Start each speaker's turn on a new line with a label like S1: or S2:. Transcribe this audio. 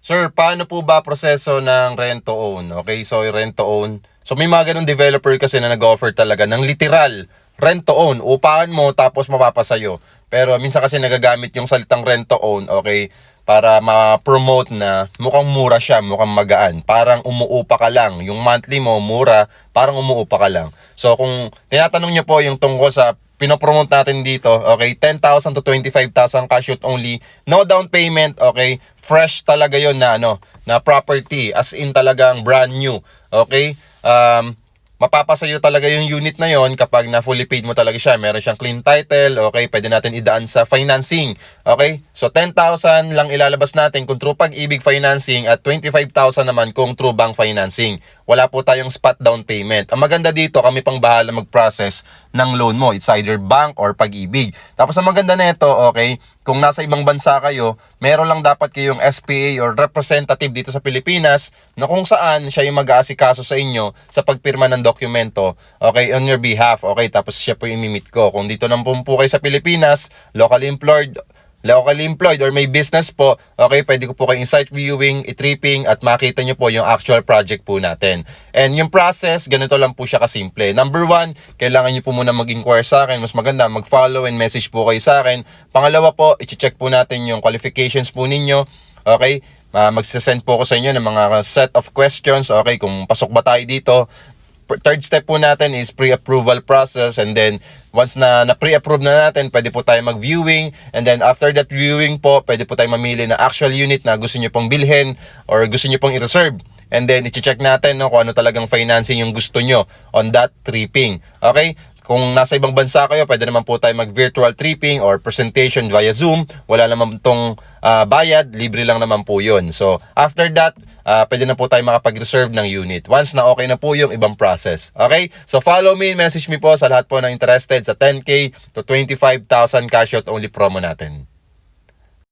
S1: Sir, paano po ba proseso ng rent to own? Okay, so rent to own. So may mga ganun developer kasi na nag-offer talaga ng literal rent to own. Upahan mo tapos mapapasayo. Pero minsan kasi nagagamit yung salitang rent to own, okay, para ma-promote na mukhang mura siya, mukhang magaan. Parang umuupa ka lang. Yung monthly mo, mura, parang umuupa ka lang. So kung tinatanong niyo po yung tungkol sa pinopromote natin dito, okay, 10,000 to 25,000 cash out only, no down payment, okay, fresh talaga yon na na property, as in talagang brand new, okay, mapapasayo talaga yung unit na yon kapag na fully paid mo talaga siya. Meron siyang clean title, okay, pwede natin idaan sa financing, okay, so 10,000 lang ilalabas natin kung true pag-ibig financing at 25,000 naman kung true bank financing. Wala po tayong spot down payment. Ang maganda dito, kami pang bahala mag-process ng loan mo. It's either bank or pag-ibig. Tapos ang maganda nito, okay, kung nasa ibang bansa kayo, meron lang dapat kayong SPA or representative dito sa Pilipinas na kung saan siya yung mag-aasikaso sa inyo sa pagpirma ng dokumento, okay, on your behalf, okay, tapos siya po yung imimit ko. Kung dito nang po kayo sa Pilipinas, locally employed or may business po, okay, pwede ko po kayong site viewing, i-tripping at makita nyo po yung actual project po natin. And yung process, ganito lang po siya kasimple. Number 1, kailangan nyo po muna mag-inquire sa akin. Mas maganda, mag-follow and message po kayo sa akin. Pangalawa po, i-check po natin yung qualifications po ninyo. Okay, magsasend po ako sa inyo ng mga set of questions. Okay, kung pasok ba tayo dito. Third step po natin is pre-approval process, and then once na pre-approve na natin, pwede po tayo mag-viewing, and then after that viewing po, pwede po tayo mamili na actual unit na gusto nyo pong bilhin or gusto nyo pong i-reserve. And then i-check natin kung ano talagang financing yung gusto nyo on that tripping. Okay? Kung nasa ibang bansa kayo, pwede naman po tayo mag-virtual tripping or presentation via Zoom. Wala naman tong bayad, libre lang naman po yun. So, after that, pwede na po tayo makapag-reserve ng unit. Once na okay na po yung ibang process. Okay? So, follow me, message me po sa lahat po na interested sa 10K to 25,000 cash out only promo natin.